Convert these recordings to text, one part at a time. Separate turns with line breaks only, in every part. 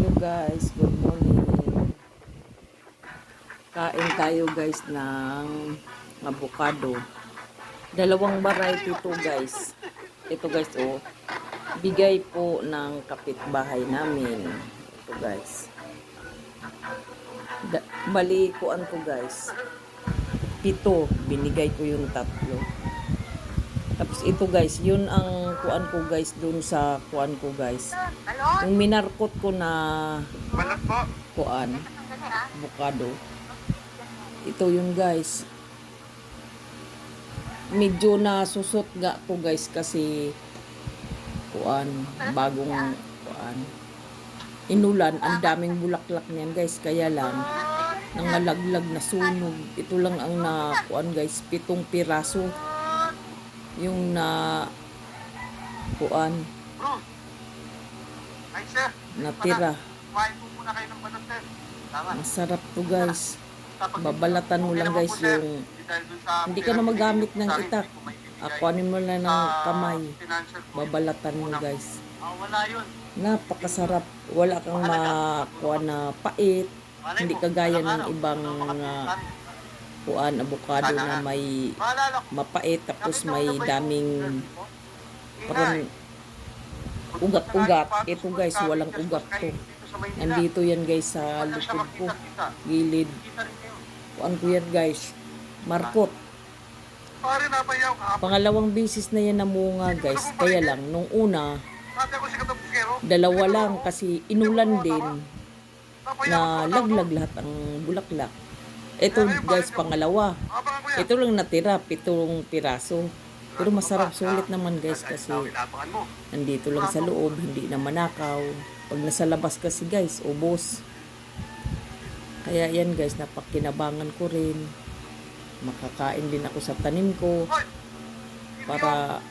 Hello guys, good morning. Kain tayo guys ng avocado. Dalawang variety to guys. Ito guys oh, bigay po ng kapitbahay namin. Ito guys. Bali kuan ko guys. 7, binigay ko yung 3. Tapos ito guys, yun ang kuan ko guys dun sa kuan ko guys. Yung minarkot ko na kuan, avocado. Ito yun guys. Medyo na susot ga to guys kasi kuan, bagong kuan. Inulan, ang daming bulaklak niyan guys, kaya lang nangalaglag na sunog. Ito lang ang na kuan guys, 7 piraso. Yung na kuan natira. Masarap to guys. Babalatan mo lang guys yung hindi ka na magamit ng itak. Kuanin mo lang ng kamay. Babalatan mo guys. Napakasarap. Wala kang makuha na pait. Hindi kagaya ng ibang kuan avocado na may mapait tapos may daming parang ugat-ugat. Ito guys, walang ugat to. Nandito yan guys sa likod ko. Gilid. Kuan ko yan guys. Markot. Pangalawang bisis na yan namunga guys. Kaya lang, nung una, 2 lang kasi inulan din na laglag lahat ang bulaklak. Ito guys, pangalawa. Ito lang natira, 7 piraso. Pero masarap, sulit naman guys kasi nandito lang sa loob, hindi na manakaw. Pag nasa labas kasi guys, ubos. Kaya yan guys, napakinabangan ko rin. Makakain din ako sa tanim ko. Para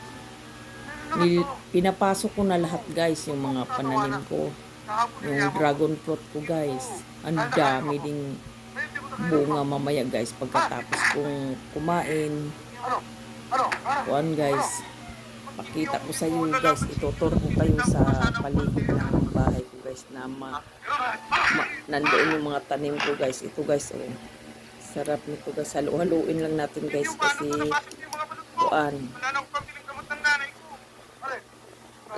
pinapasok ko na lahat guys, yung mga pananim ko. Yung dragon fruit ko guys. Ang dami ding bunga mamaya guys pagkatapos kong kumain. Kuan guys, pakita ko sa iyo guys, ituturo ko kayo sa paligid ng bahay ko guys na nandoon yung mga tanim ko guys. Ito guys oh, sarap nito guys. Halu-haluin lang natin guys kasi kuan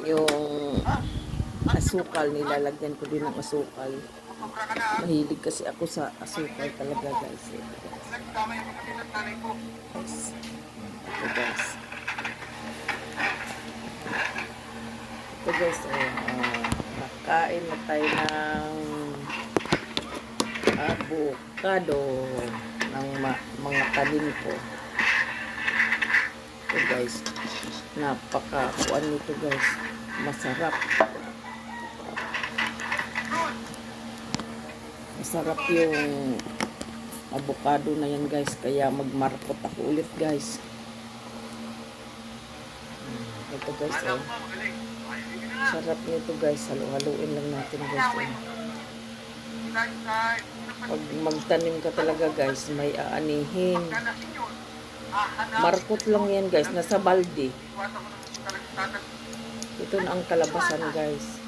yung asukal, nilalagyan ko din ng asukal. Mahilig kasi ako sa asukal talaga guys. Ito guys. Ito guys, nakain na tayo ng avocado ng mga tanim ko. Ito guys, napaka-kuan nito guys. Masarap. Masarap yung avocado na yan guys. Kaya magmarkot ako ulit guys. Ito guys oh. Sarap nito guys. Halu-haluin lang natin guys oh. Pag magtanim ka talaga guys, may aanihin. Markot lang yan guys. Nasa balde. Ito na ang kalabasan guys.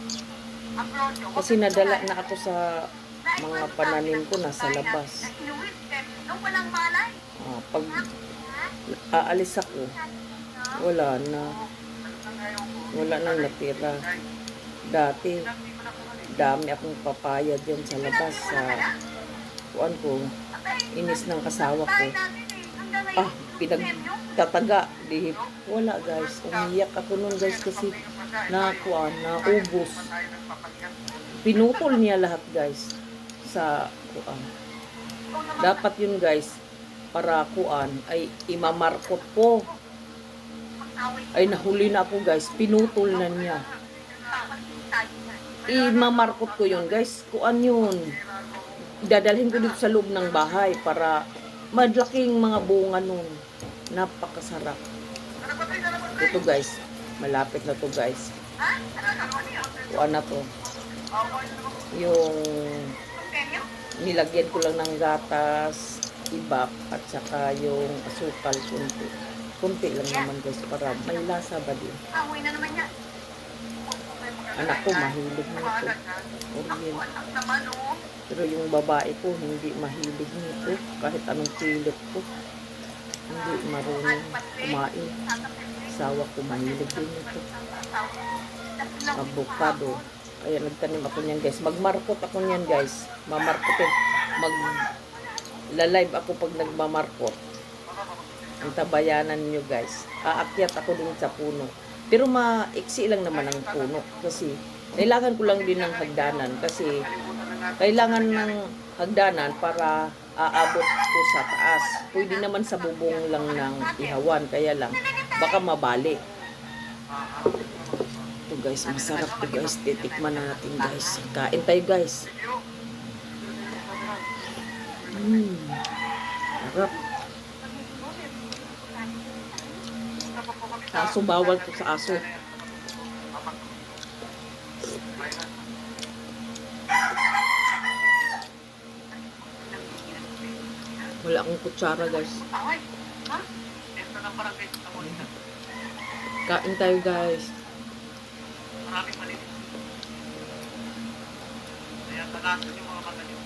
Kasi nadala na ako sa mga pananim ko nasa labas. Pag aalis ako, wala nang natira. Dati dami akong papaya dyan sa labas sa kuan ko, inis ng kasawa ko. Pinagtataga di wala guys. Umiyak ako nun guys kasi naubos. Pinutol niya lahat guys sa kuan. Dapat yun guys, para kuan ay imamarkot ko. Ay nahuli na ako guys, pinutol na niya. Imamarkot ko yun guys, kuan yun. Dadalhin ko dito sa loob ng bahay para madlaking mga bunga nun. Napakasarap. Ito guys, malapit na to guys. Kuan na to. Yung nilagyan ko lang ng gatas, ibak, at saka yung asukal kunti lang naman guys para may lasa ba din. Anak ko mahilig nito. Oreo. Pero yung babae ko hindi mahilig nito. Kahit anong pilit ko. Hindi marunong kumain. Asawa ko mahilig din nito. Avocado. Kaya nagtanim ako niyan guys. Magmarkot ako niyan guys. Mamarkotin. Live ako pag nagmamarkot. Ang tabayanan nyo guys. Aakyat ako din sa puno. Pero maiksi lang naman ang puno. Kasi kailangan ko lang din ng hagdanan. Kasi kailangan ng hagdanan para aabot ko sa taas. Pwede naman sa bubong lang ng ihawan. Kaya lang, baka mabali. Ito guys, masarap to guys. Titikman na natin guys. Kain tayo guys. Sarap. Aso, bawal to sa aso. Wala akong kutsara guys. Kain tayo guys.
Maraming malinis. Kaya tagasan yung mga magaling.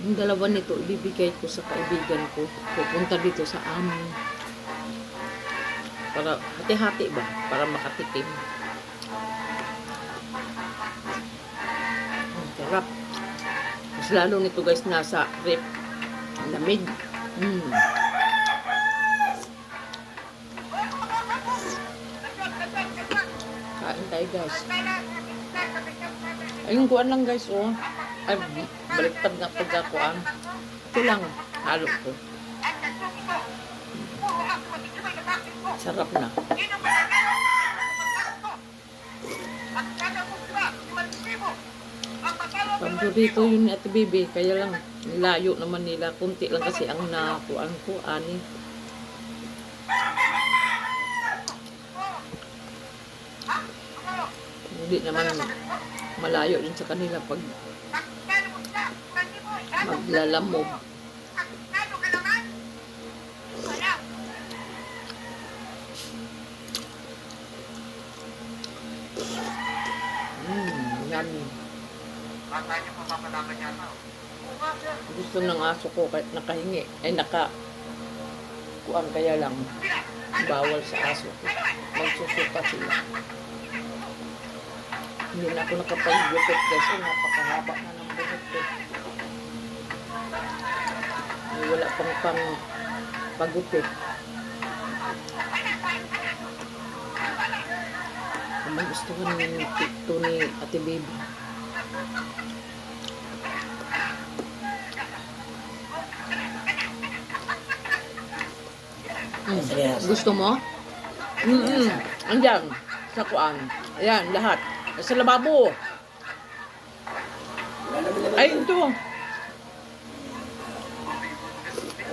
Yung dalawa nito, ibibigay ko sa kaibigan ko. Pupunta dito sa amin. Para hati-hati ba? Para makatikim. Sarap. Mas lalo nito guys, nasa rip. Lamig. Kain tayo guys. Ayun, kuan lang guys, oh. Ay, baliktad nga pagkakuan. Ito lang, halo ko. Sarap na. Paborito yun ni Ate Bibi, kaya lang layo naman nila. Kunti lang kasi ang nakuan ko, ani. Hindi naman malayo din sa kanila pag maglalamog. Yummy.
Kakain yung papapalaban niya na.
Gusto ng aso ko kahit nakahingi. Ay kuan kaya lang. Bawal sa aso ko. Magsusuka sila. Hindi na ako nakapag-gupit kasi napakahaba na ng buhok ko. Wala pang pagupit. Ang gusto ko ng TikTok ni Ate Baby. Gusto mo? Andyan, sa kuan. Ayan, lahat. Sa lababo. Ay, ito.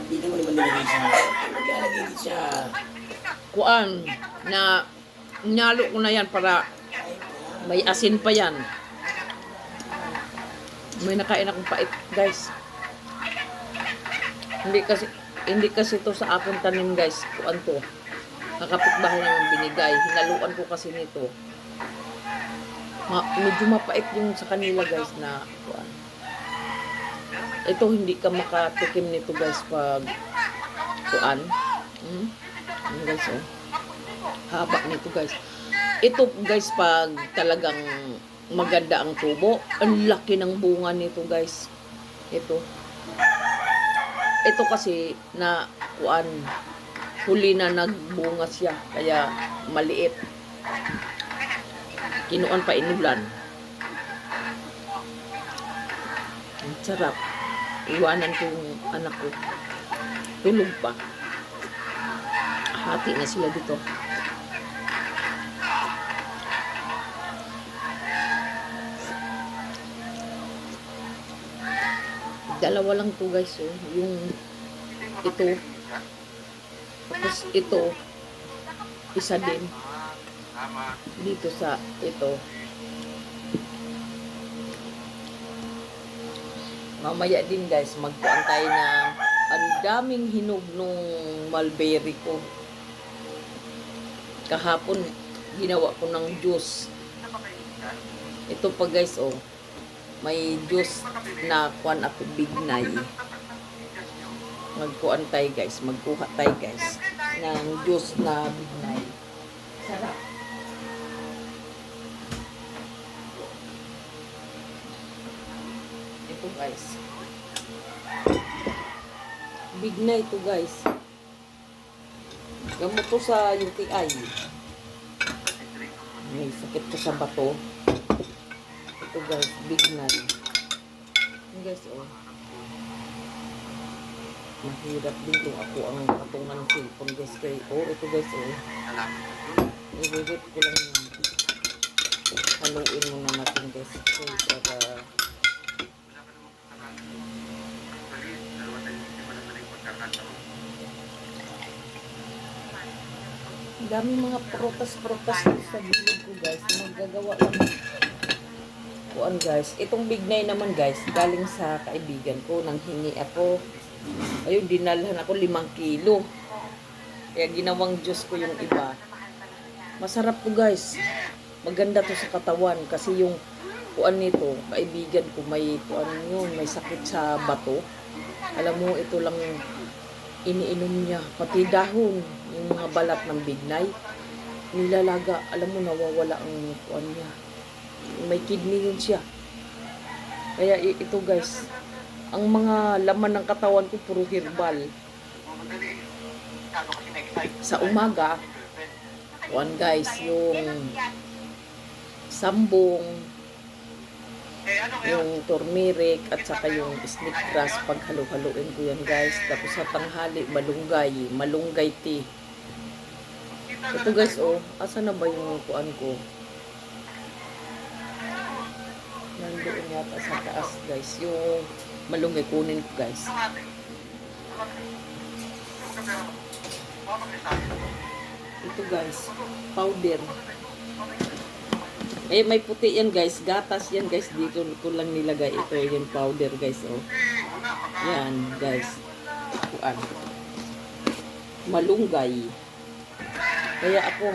Hindi mo naman nilagay sa
Kuan, na nyalo ko na yan para may asin pa yan. May nakain akong pait, guys. Hindi kasi to sa akin tanim, guys. Kuan to. Kakapitbahay naman binigay. Hinaluan ko kasi nito. Medyo mapait yung sa kanila, guys, na kuan. Ito hindi ka makatikim nito, guys, pag kuan. Guys, oh. Haba nito, guys. Ito, guys, pag talagang maganda ang tubo, ang laki ng bunga nito, guys. Ito kasi na kuan, huli na nagbunga siya, kaya maliit. Kinuan pa inulan. Ang sarap. Iwanan ko yung anak ko. Tulog pa. Hati na sila dito. Dalawa lang to, guys, oh. Yung ito. Tapos ito. Isa din. Dito sa ito. Mamaya din, guys, magpuan tayo na ang daming hinog nung mulberry ko. Kahapon, ginawa ko ng juice. Ito pa guys, oh. May juice na kuan ako bignay. Magkuan tayo guys, magkuha tayo guys ng juice na bignay. Sarap. Ito guys. Bignay to guys. Gamot to sa UTI. May sakit ko sa bato. Ito guys, bignay. Yan guys, oh. Mahirap din kung ako ang patungan ng cellphone guys. Kaya, oh, ito guys, oh. I-rip ko lang yan. Haluin muna natin guys. Okay, para dami mga protas-protas sa gilid ko guys. Magagawa lang. Kuan guys. Itong bignay naman guys, galing sa kaibigan ko. Nang hingi ako. Ayun, dinalhan ako 5 kilo. Kaya ginawang juice ko yung iba. Masarap to guys. Maganda to sa katawan. Kasi yung kuan nito, kaibigan ko, may kuan yun, may sakit sa bato. Alam mo, ito lang iniinom niya. Pati dahon, yung mga balat ng bignay. Nilalaga, alam mo, nawawala ang kuan niya. May kidney yun siya. Kaya ito guys, ang mga laman ng katawan ko puro herbal. Sa umaga, kuan guys, yung sambong, yung turmeric, at saka yung snake grass, pag halo-haloin ko yan guys. Tapos sa tanghali, malunggay tea. Ito guys, oh, asa na ba yung kuan ko? Nandoon yata sa taas guys, yung malunggay, kunin ko guys. Ito guys, powder. Eh, may puti yan guys, gatas yan guys, dito ko lang nilagay ito, yung powder guys, oh. Yan guys, kuan, malunggay. Kaya ako,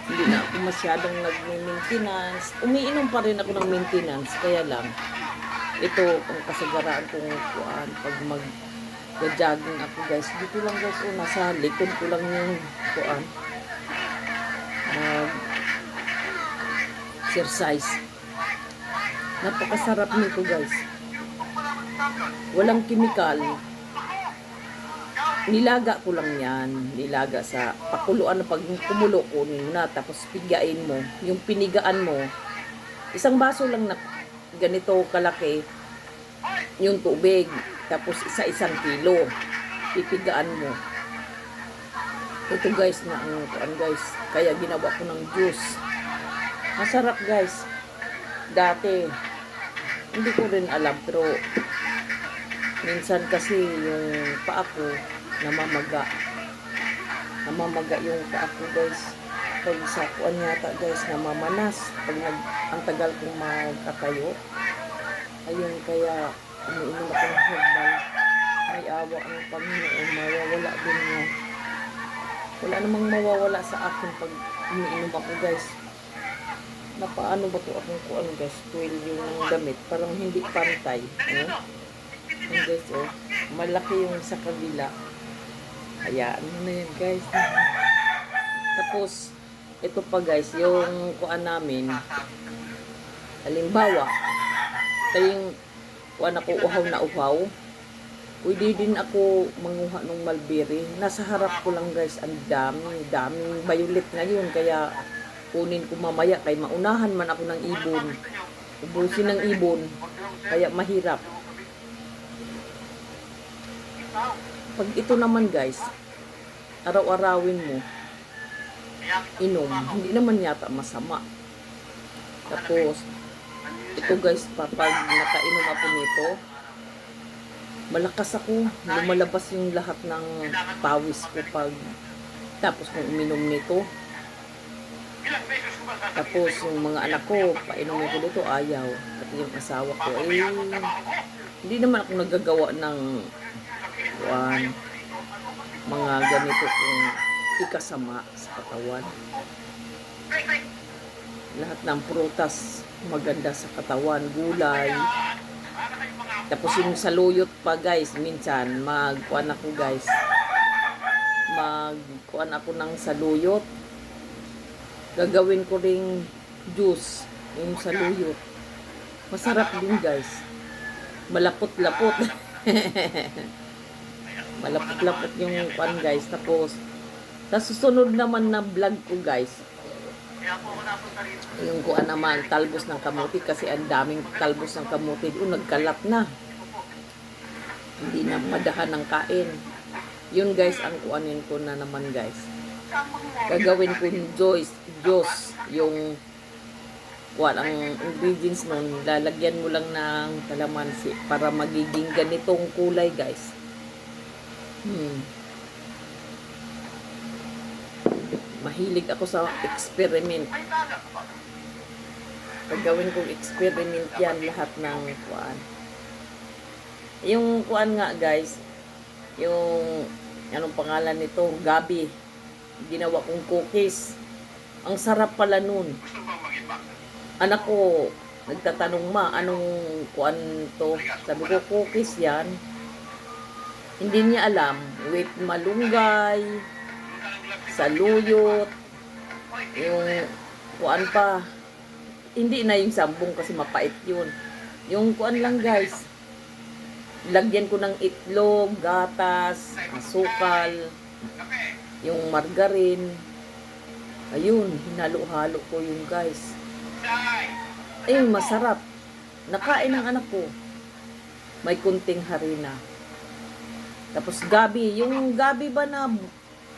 hindi na ako masyadong nag-maintenance. Umiinom pa rin ako ng maintenance, kaya lang ito ang kasagaraan kong kuan pag mag-jogging ako guys. Dito lang guys, oh, nasa likod ko lang yung kuan, exercise. Napakasarap nito guys. Walang chemical. Nilaga ko lang yan. Nilaga sa pakuluan na, pag kumulo ko na, tapos pigain mo. Yung pinigaan mo, isang baso lang na ganito kalaki yung tubig. Tapos isa-isang kilo. Pipigaan mo. Ito guys na ang kuan guys. Kaya ginawa ko ng juice. Masarap guys. Dati, hindi ko rin alam, pero minsan kasi yung paa ko namamaga. Namamaga yung paa ko guys. Pag sa kuan yata guys, namamanas. Pag ang tagal kong magkatayo. Ayun, kaya umiinom ako ng herbal. May awa ang Panginoon, mawawala din yan. Wala namang mawawala sa akin pag umiinom ako guys. Napaano ba ito akong kuan guys? 12 yung damit. Parang hindi pantay. Yan guys, oh. Malaki yung sa kabila. Hayaan mo na yan guys. Tapos, ito pa guys, yung kuan namin. Halimbawa, ito yung kuan ako, uhaw na uhaw. Pwede din ako manguha ng mulberry. Nasa harap ko lang guys, ang daming violet ngayon. Kaya, kunin ko mamaya kay maunahan man ako ng ibon. Ubusin ng ibon. Kaya mahirap. Pag ito naman guys, araw-arawin mo, inom. Hindi naman yata masama. Tapos, ito guys, pag nakainom ako nito, malakas ako. Lumalabas yung lahat ng pawis ko pag tapos kung uminom nito. Tapos yung mga anak ko, painumin ko dito, ayaw. At yung asawa ko, hindi naman ako nagagawa ng mga ganito kung ikasama sa katawan. Lahat ng prutas maganda sa katawan, gulay. Tapos yung saluyot pa guys, minsan magkuan ako guys. Magkuan ako ng saluyot. Gagawin ko ring juice, yung saluyot. Masarap din guys. Malapot-lapot. Malapot-lapot yung kuan guys. Tapos sa susunod naman na vlog ko guys, yung kuan naman, talbos ng kamuti, kasi ang daming talbos ng kamuti doon, nagkalat na. Hindi na madahan ng kain. Yun guys, ang kuanin ko na naman guys. Gagawin ko yung juice, yung kuan, ang ingredients nun, lalagyan mo lang ng kalamansi para magiging ganitong kulay guys. Mahilig ako sa experiment. Gagawin kong experiment yan, lahat ng kuan. Yung kuan nga guys, yung anong pangalan nito, gabi. Ginawa kong cookies. Ang sarap pala nun. Anak ko nagtatanong, ma, anong kuan to? Sabi ko, cookies yan. Hindi niya alam, with malunggay, saluyot, yung kuan pa. Hindi na yung sambong kasi mapait yun. Yung kuan lang guys. Lagyan ko ng itlog, gatas, asukal, yung margarine. Ayun, hinalo-halo ko yung guys. Ayun, masarap. Nakain ng anak ko. May kunting harina. Tapos gabi, yung gabi ba na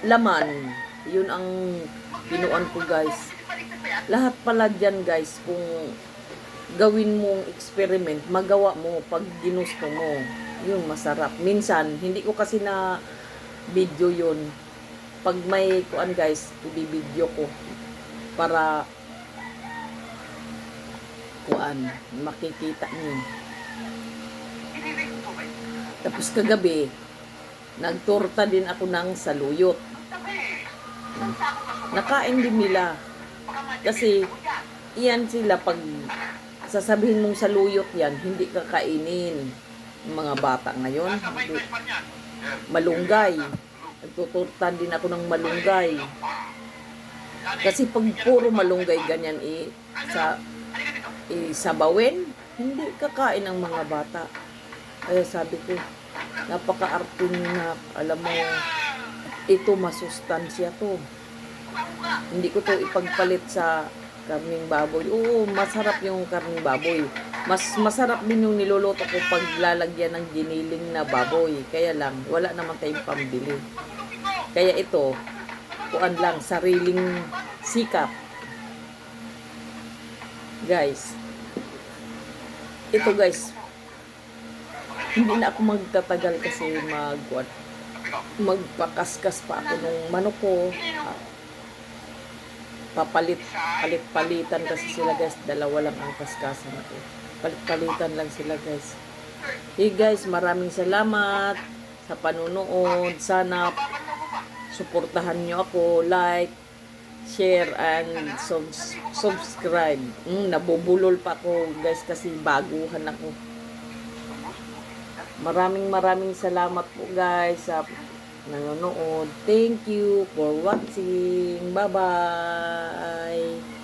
laman, yun ang pinuan ko guys. Lahat pala dyan guys, kung gawin mong experiment, magawa mo pag ginusto mo. Yun, masarap. Minsan, hindi ko kasi na video yun. Pag may kuan guys, i-video ko para kuan, makikita niyo. Tapos kagabi, nagtorta din ako ng saluyot. Nakain din nila. Kasi, iyan sila pag sasabihin mong saluyot yan, hindi kakainin. Yung mga bata ngayon, hindi. Malunggay. Nagtuturta din ako ng malunggay. Kasi pag puro malunggay ganyan sabawin, hindi kakain ng mga bata. Kaya sabi ko, napaka-arte na, alam mo, ito masustansya to. Hindi ko to ipagpalit sa karning baboy. Oo, masarap yung karning baboy. Mas masarap din yung niluluto ko pag lalagyan ng giniling na baboy. Kaya lang, wala naman tayong pambili. Kaya ito, kuan lang, sariling sikap. Guys, ito guys, hindi na ako magtatagal kasi magpakaskas pa ako nung manok ko. Palit-palitan kasi sila guys, dalawa lang ang kaskasan ko. Palit-palitan lang sila guys. Hey guys, maraming salamat sa panunood. Sana suportahan nyo ako, like, share, and subscribe. Nabubulol pa ako guys kasi baguhan ako. Maraming salamat po guys sa nanonood. Thank you for watching. Bye-bye.